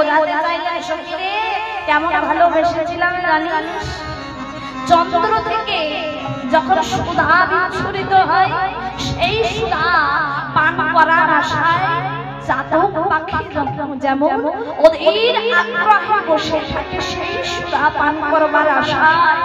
বোঝাতে চাইলেন সখী রে কেমন ভালোবেসেছিলাম জানিস? চন্দ্র থেকে যখন সুধা বিচ্ছুরিত হয় সেই সুধা পান করার আশায় চাতক পাখি যেমন ওদের আগ্রহে বসে থাকে সেই সুধা পান করবার আশায়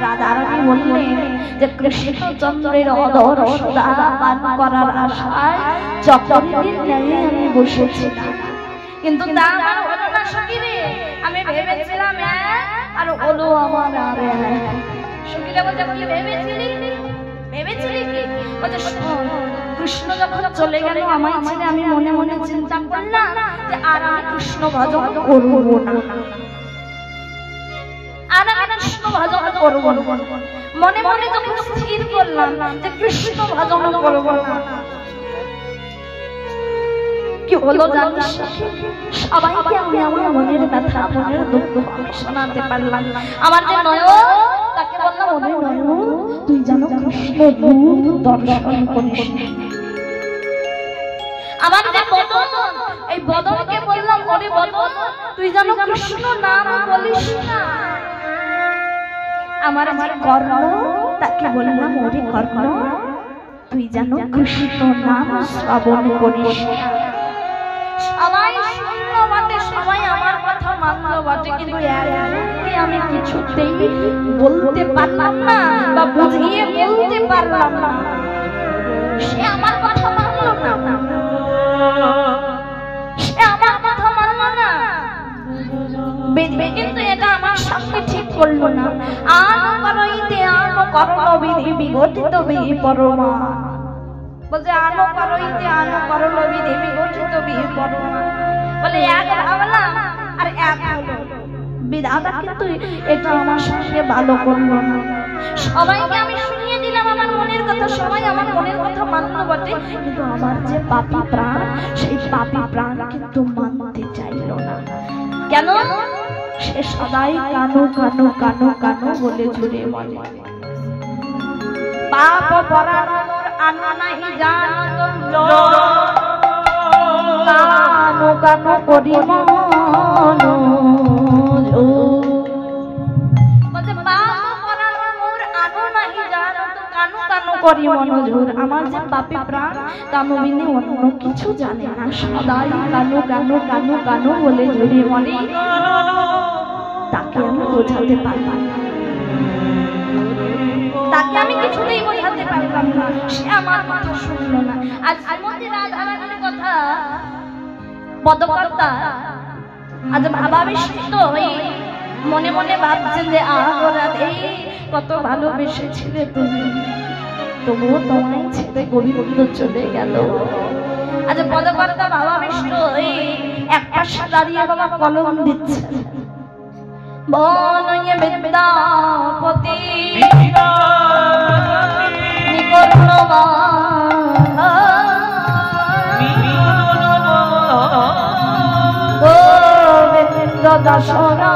রাধারানী বললেন যে কৃষ্ণচন্দ্রের অধর সুধা পান করার আশায় চক্রের ন্যায় আমি বসেছিলাম, কিন্তু তা আমার হলো না সখী রে। আমি ভেবেছিলাম আর হলো আমার আরে সখীরা বলছে কি ভেবেছিলি? ভেবেছিলি কি? বলছে কৃষ্ণ যখন চলে গেল আমায় ছেড়ে আমি মনে মনে চিন্তা করলাম যে আর আমি কৃষ্ণ ভজন করব না, আর আমি কৃষ্ণ ভজন করব না। মনে মনে যখন স্থির করলাম যে কৃষ্ণ ভজন করব না, কি হলো জানিস? সবাইকে আমি আমার মনের ব্যথা মনের দুঃখ শোনাতে পারলাম। আমার যে নয়ন তাকে বললাম ওরে নয়ন তুই যেন কৃষ্ণ রূপ দর্শন করিস। আমার যে বদন এই বদনকে বললাম ওরে বদন তুই যেন কৃষ্ণ নাম বলিস না। আমার যে কর্ণ তাকে বললাম ওরে কর্ণ তুই যেন কৃষ্ণ নাম শ্রবণ করিস। সবাই শুনলো বটে, সবাই আমার কথা মানলো বটে, কিন্তু আমি কিছুতেই বলতে পারলাম না বা বুঝিয়ে বলতে পারলাম না। সে আমার কথা মানলো না, সে আমার কথা মানলো না, কিন্তু এটা আমার সঙ্গে ঠিক করলো না। আন করইতে আন করণ বিধি বিগঠিত বিধি পরমা বলছে আনো করইতে আনো করণ বিধি বিগঠিত বিধি পরমা বলে এক ভাবলাম আর এক হলো। বিধাতা কিন্তু এটা আমার সঙ্গে ভালো করলো না। সবাইকে আমি শুনিয়ে দিলাম আমার মনের কথা, সবাই আমার মনের কথা মানলো বটে, কিন্তু আমার যে পাপী প্রাণ সেই পাপী প্রাণ কিন্তু মানতে চাইলো না। কেন? সে সদাই কানো কানো কানো কানো বলে জুড়ে বলে পাপ পরানোর আনো নাহি জানো কানো কানো করি মন করি মনোজোর। আমার যে পাপী প্রাণ কামবিনে অন্য কিছু জানে না, সদাই কানো কানো কানো কানো বলে জড়িয়ে মনে, তাকে আমি বোঝাতে পারলাম না, তাকে আমি কিছুতেই বোঝাতে পারলাম না। সে আমার কথা শুনলো না। আজ শ্রীমতী রাধারানীর কথা পদকর্তা আজ ভাবাবিষ্ট হয়ে মনে মনে ভাবছেন যে রাধে কত ভালোবেসেছিলে তুমি, তবুও তোমায় ছেড়ে গোবিন্দ চলে গেল। আজ পদকর্তা ভাবাবিষ্ট হয়ে এক পাশে দাঁড়িয়ে বাবা কলম দিচ্ছে বনয়ে বিদ্যাপতি নিকর্ণবা গোবিন্দ দাসরা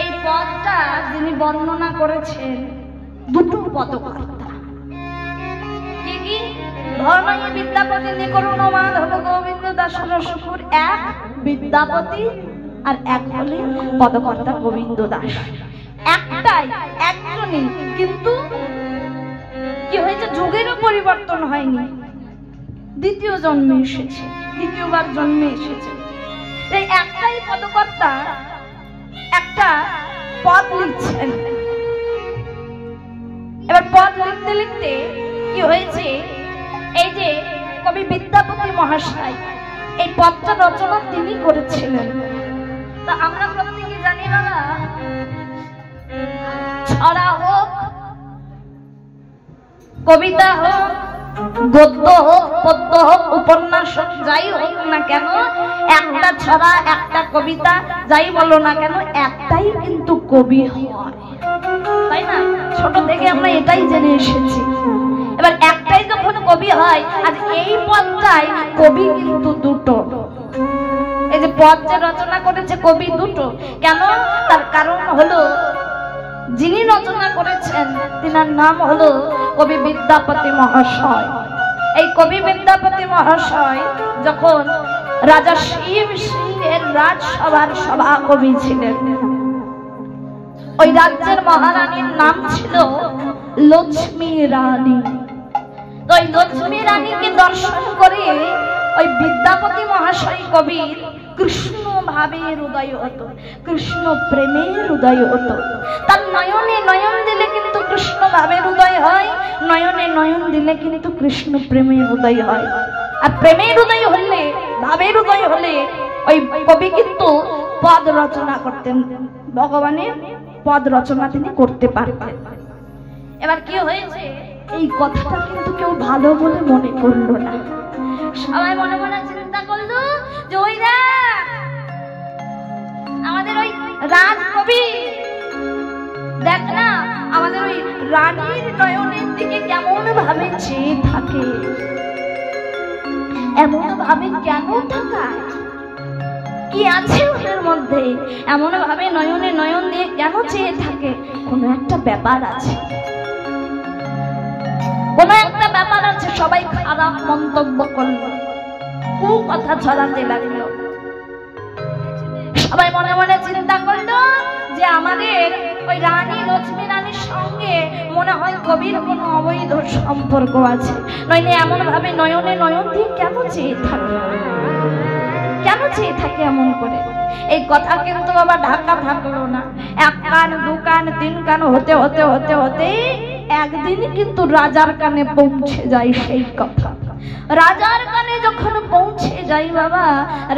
এই পদটা যিনি বর্ণনা করেছেন দুটো পদকর্তা, কি কি? ধর্ময়ে বিদ্যাপতি নিকরুণ মাধব গোবিন্দ দাস রসপুর, এক বিদ্যাপতি আর এক হলেন পদকর্তা গোবিন্দ দাস। একটাই, একজনই, কিন্তু কি হয়েছে যুগেরও পরিবর্তন হয়নি, দ্বিতীয় জন্মে এসেছে, দ্বিতীয়বার জন্মে এসেছে। এই একটাই পদকর্তা একটা পদ লিখছেন। এবার পদ লিখতে লিখতে কি হয়েছে, এই যে কবি বিদ্যাপতি মহাশয় এই পদটা রচনা তিনি করেছিলেন। তা আমরা প্রত্যেকে জানি বাবা, ছড়া হোক, কবিতা হোক, গদ্য হোক, পদ্য হোক, উপন্যাস হোক, যাই হোক না কেন, একটা ছড়া একটা কবিতা যাই বলো না কেন একটাই কিন্তু কবি হয়, তাই না? ছোট থেকে আমরা এটাই জেনে এসেছি। এবার একটাই কবি হয়। আর এই পদটাই কবি কিন্তু দুটো, এই যে পদ যে রচনা করেছে কবি দুটো। কেন? তার কারণ হলো যিনি রচনা করেছেন তিনার নাম হলো কবি বিদ্যাপতি মহাশয়। এই কবি বিদ্যাপতি মহাশয় যখন রাজা শিব সিংহের রাজসভার সভাকবি ছিলেন, ওই রাজ্যের মহারানীর নাম ছিল লক্ষ্মী রানী। তো ওই লক্ষ্মী রানীকে দর্শন করে ওই বিদ্যাপতি মহাশয় কবির কৃষ্ণ ভাবের উদয় হতো, কৃষ্ণ প্রেমের উদয় হতো। তার নয়নে নয়ন দিলে কিন্তু কৃষ্ণ ভাবের উদয় হয়, নয়নে নয়ন দিলে কিন্তু কৃষ্ণ প্রেমের উদয় হয়। আর প্রেমের উদয় হলে, ভাবের উদয় হলে ওই কবি কিন্তু পদ রচনা করতেন, ভগবানের পদ রচনা তিনি করতে পারতেন। এবার কি হয়েছে, এই কথাটা কিন্তু কেউ ভালো বলে মনে করলো না। সবাই মনে মনে চিন্তা করলো যে ওই আমাদের ওই রাজকবি, দেখ না আমাদের ওই রানীর নয়নের দিকে কেমন ভাবে চেয়ে থাকে, এমন ভাবে কেন তাকায়, কি আছে ওদের মধ্যে, এমন ভাবে নয়নে নয়ন দিয়ে কেন চেয়ে থাকে? কোনো একটা ব্যাপার আছে, কোনো একটা ব্যাপার আছে। সবাই খারাপ মন্তব্য করলো, খুব কথা ছড়াতে লাগলো। সবাই মনে মনে চিন্তা করলো যে আমাদের ওই রানী লক্ষ্মী রানীর সঙ্গে মনে হয় কবির কোনো অবৈধ সম্পর্ক আছে, নইলে এমন ভাবে নয়নে নয়ন দিয়ে কেন চেয়ে থাকে, কেন চেয়ে থাকে এমন করে? এই কথা কিন্তু বাবা ঢাকা থাকলো না। এক কান, দু কান, তিন কান হতে হতে হতে হতে একদিন কিন্তু রাজার কানে পৌঁছে যায় সেই কথা। রাজার কানে যখন পৌঁছে যাই বাবা,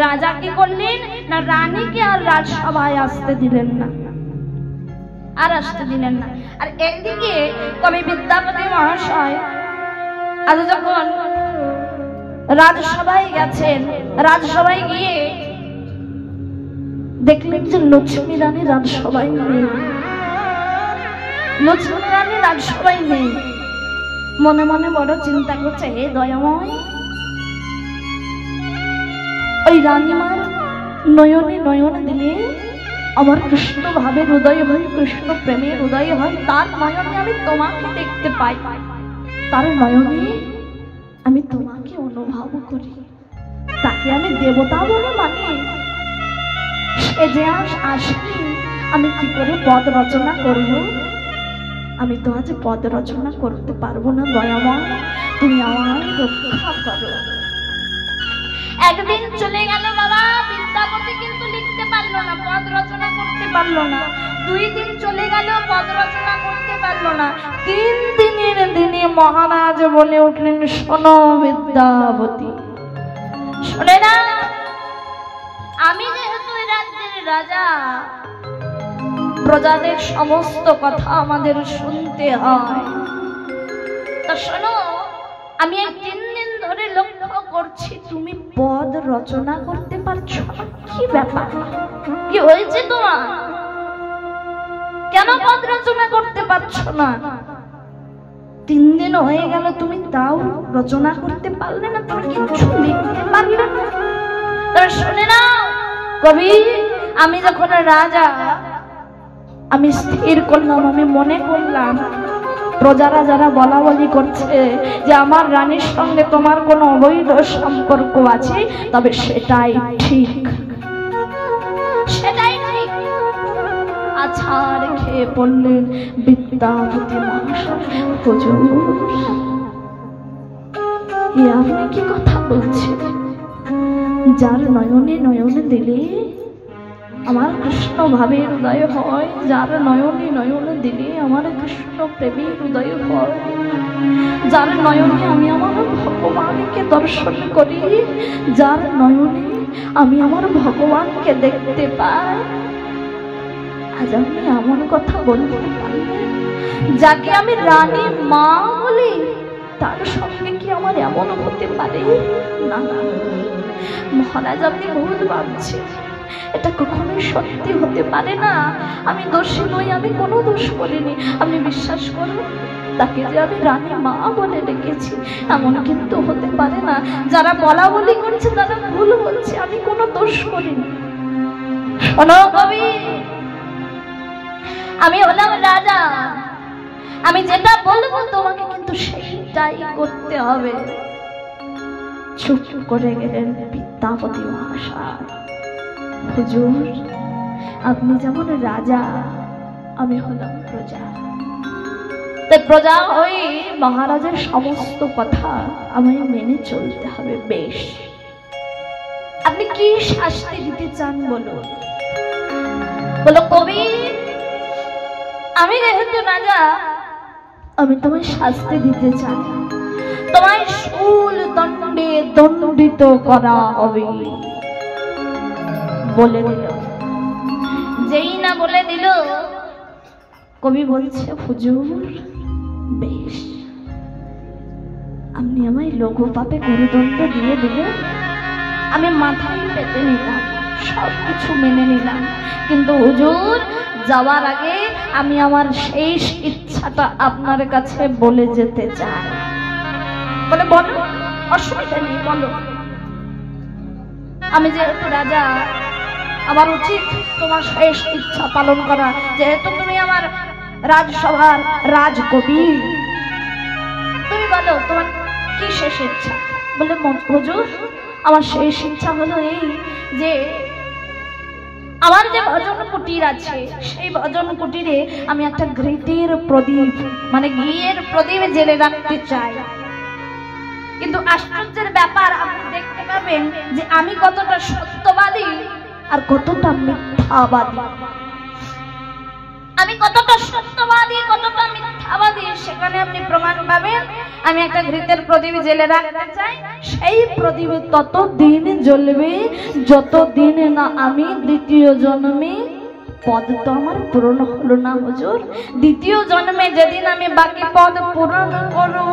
রাজা কি করলেন না, রানীকে আর রাজসভায় আসতে দিলেন না, আর আসতে দিলেন না। আর একদিকে কবি বিদ্যাপতি মহাশয় আজ যখন রাজসভায় গেছেন, রাজসভায় গিয়ে দেখলেন যে লক্ষ্মী রানী রাজসভায় নেই, লক্ষ্মী রানী রাজসভায় নেই। মনে মনে বড় চিন্তা করছে, হে দয়াময়, ওই রানীমার নয়নে নয়ন দিলে আমার কৃষ্ণ ভাবের উদয় হয়, কৃষ্ণ প্রেমের উদয় হয়। তার নয়নে আমি তোমাকে দেখতে পাই, তার নয়নে আমি তোমাকে অনুভব করি, তাকে আমি দেবতা বলে মানি। সে যে আসেনি, আমি কি করে পদ রচনা করব? আমি তো আজ পদ রচনা করতে পারবো না, দয়াময় তুমি আমার রক্ষা করো। একদিন চলে গেল বাবা, বিদ্যাপতি কিন্তু লিখতে পারলো না, পদ রচনা করতে পারলো না। 2 দিন চলে গেল, পদ রচনা করতে পারলো না। 3 দিনের দিনে মহারাজ বলে উঠলেন, শোনো বিদ্যাপতি, শোনে না, আমি যেহেতু এই রাজ্যের রাজা, প্রজাদের সমস্ত কথা আমাদের শুনতে হয়। তা শোনো, আমি এই 3 দিন ধরে লক্ষ্য করছি তুমি পদ রচনা করতে পারছো না। কি ব্যাপার, কি হয়েছে তোমার? কেন পদ রচনা করতে পারছো না? 3 দিন হয়ে গেল, তুমি তাও রচনা করতে পারলে না, তুমি কিছু লিখতে পারলে না। তারা শুনে নাও কবি, আমি যখন রাজা, আমি স্থির করলাম, আমি মনে করলাম প্রজারা যারা বলা বলি করছে যে আমার রানীর সঙ্গে তোমার কোনো অবৈধ সম্পর্ক আছে, তবে সেটাই ঠিক, সেটাই ঠিক। আছাড় খেয়ে পড়লেন বিদ্যাপতি মহাশয়, হুজুর এ আপনি কি কথা বলছেন? যার নয়নে নয়নে দিলে আমার কৃষ্ণ ভাবের উদয় হয়, যার নয়নে নয়নে দিলে আমার কৃষ্ণ প্রেমের উদয় হয়, যার নয়নে আমি আমার ভগবানকে দর্শন করি, যার নয়নে আমি আমার ভগবানকে দেখতে পাই, আজ আমি এমন কথা বলতে পারি, যাকে আমি রানী মা বলি, তার সঙ্গে কি আমার এমন হতে পারে? না না মহারাজ, আপনি ভুল ভাবছেন, এটা কখনোই সত্যি হতে পারে না। আমি দোষী নই, আমি কোনো দোষ করিনি, আপনি বিশ্বাস করুন, তাকে যে আমি রানী মা বলে ডেকেছি, এমন কিন্তু হতে পারে না। যারা বলা বলি করছে তারা ভুল বলছে, আমি কোনো দোষ করিনি। শোনো কবি, আমি হলাম রাজা, আমি যেটা বলবো তোমাকে কিন্তু সেইটাই করতে হবে। চুপ করে গেলেন বিদ্যাপতি মহাশয়। হুজুর, আপনি যেমন রাজা, আমি হলাম প্রজা, তাই প্রজা হয়ে মহারাজের সমস্ত কথা আমায় মেনে চলতে হবে। বেশ, আপনি কি শাস্তি দিতে চান বলুন। বলো কবি, আমি যেহেতু রাজা, আমি তোমায় শাস্তি দিতে চাই। তোমায় শূল দণ্ডে দণ্ডিত করা হবে। বলে দিল। যেই না বলে দিল, কবি বলছে হুজুর বেশ, আপনি আমায় লঘু পাপে গুরুদণ্ড দিয়ে দিলে, আমি মাথায় পেতে নিলাম, সবকিছু মেনে নিলাম, কিন্তু হুজুর যাওয়ার আগে আমি আমার শেষ ইচ্ছাটা আপনার কাছে বলে যেতে চাই। বলে বলো, অসুবিধা নেই, বলো। আমি যেহেতু রাজা, আমার উচিত তোমার শেষ ইচ্ছা পালন করা, যেহেতু তুমি আমার রাজসভার রাজকবি। তুমি বলো তোমার কি শেষ ইচ্ছা। বলে হুজুর, আমার শেষ ইচ্ছা হলো এই যে আমার যে ভজন কুটির আছে, সেই ভজন কুটিরে আমি একটা ঘৃতের প্রদীপ, মানে ঘিয়ের প্রদীপ জেলে রাখতে চাই। কিন্তু আশ্চর্যের ব্যাপার, আপনি দেখতে পাবেন যে আমি কতটা সত্যবাদী আর কতটা মিথ্যাবাদী। আমি কতটা সত্যবাদী কতটা মিথ্যাবাদী সেখানে আপনি প্রমাণ পাবেন। আমি একটা ঘৃতের প্রদীপ জেলে রাখতে চাই, সেই প্রদীপে ততদিন জ্বলবে যতদিন না আমি দ্বিতীয় জন্মে, পদ তো আমার পূরণ হলো না হুজুর, দ্বিতীয় জন্মে যেদিন আমি বাকি পদ পূরণ করব,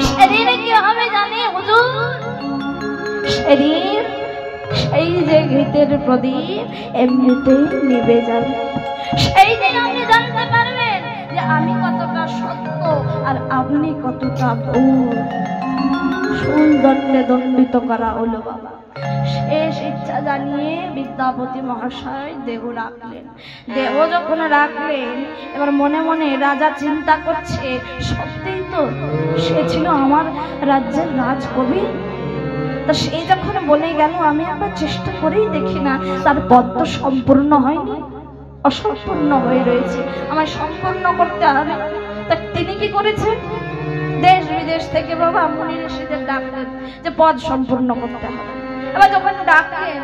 সেদিন কি হবে জানে হুজুর? সেদিন সেই যে ঘৃতের প্রদীপ এমনিতেই নিভে যাবে। সেই দিন আপনি জানতে পারবেন যে আমি কতটা সত্য আর আপনি কতটা ভুল। শূল দণ্ডে দণ্ডিত করা হলো বাবা। শেষ ইচ্ছা জানিয়ে বিদ্যাপতি মহাশয় দেহ রাখলেন। দেহ যখন রাখলেন, এবার মনে মনে রাজা চিন্তা করছে, সত্যিই তো সে ছিল আমার রাজ্যের রাজকবি। তা সে যখন বলে গেল, আমি একবার চেষ্টা করেই দেখি না, তার পদ তো সম্পূর্ণ হয়নি, অসম্পূর্ণ হয়ে রয়েছে, আমায় সম্পূর্ণ করতে হবে। তা তিনি কি করেছেন? দেশ বিদেশ থেকে বাবা মুনি ঋষিদের ডাকলেন যে পদ সম্পূর্ণ করতে হবে। এবার যখন ডাকলেন,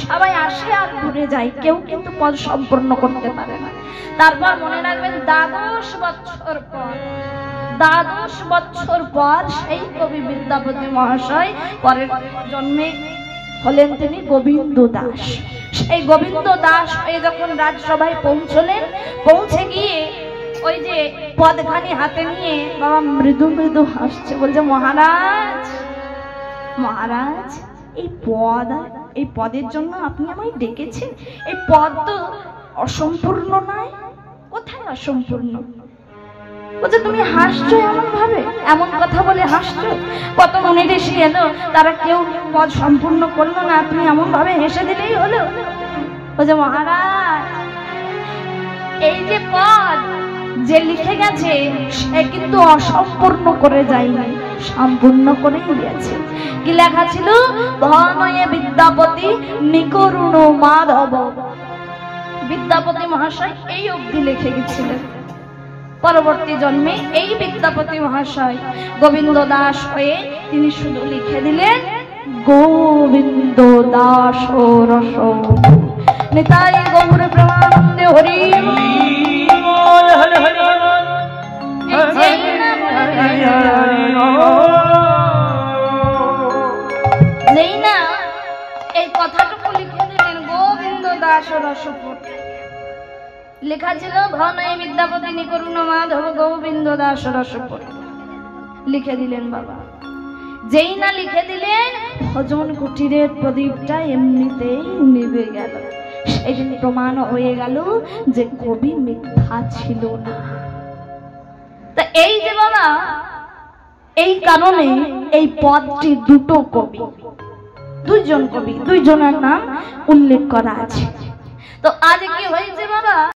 সবাই আসে আর ঘুরে যায়, কেউ কিন্তু পদ সম্পূর্ণ করতে পারে না। তারপর মনে রাখবেন, 12 বছর পর, 12 বছর পর সেই কবি বিদ্যাপতি মহাশয় পরের জন্মে হলেন তিনি গোবিন্দ দাস। সেই গোবিন্দ দাস হয়ে যখন রাজসভায় পৌঁছলেন, পৌঁছে গিয়ে ওই যে পদখানি হাতে নিয়ে বাবা মৃদু মৃদু হাসছে, বলছে মহারাজ, মহারাজ এই পদের জন্য আপনি আমায় ডেকেছেন, এই পদ তো অসম্পূর্ণ নয়। কোথায় অসম্পূর্ণ? বলছে তুমি হাসছো এমন ভাবে, এমন কথা বলে হাসছো। কত মুনি ঋষি এলো, তারা কেউ পদ সম্পূর্ণ করলো না, তুমি এমন ভাবে হেসে দিলেই হলো। বলছে মহারাজ, এই যে পদ যে লিখে গেছে সে কিন্তু অসম্পূর্ণ করে যায়নি, সম্পূর্ণ করেই গেছে। কি লেখা ছিল? ধনয়ে বিদ্যাপতি নিকরুণ মাধব। বিদ্যাপতি মহাশয় এই অবধি লিখে গেছিলেন। পরবর্তী জন্মে এই বিদ্যাপতি মহাশয় গোবিন্দ দাস হয়ে তিনি শুধু লিখে দিলেন গোবিন্দ দাস রস। নিতাই গৌর প্রেমানন্দে হরি বল, হরি হরি বল। যেই না এই কথাটুকু লিখে দিলেন গোবিন্দ দাস রসপুর, লেখা ছিল ধনয়ে বিদ্যাপতি নিকরুণ মাধব গোবিন্দ দাস রসপুর, লিখে দিলেন বাবা। যেই না লিখে দিলেন, ভজন কুটিরের প্রদীপটা এমনিতেই নিভে গেল। সেদিন প্রমাণ হয়ে গেল যে কবি মিথ্যা ছিল না। তা এই যে বাবা, এই কারণে এই পদটি দুটো কবি, দুইজন কবি, দুইজনের নাম উল্লেখ করা আছে। তো আজ কি হয়েছে বাবা,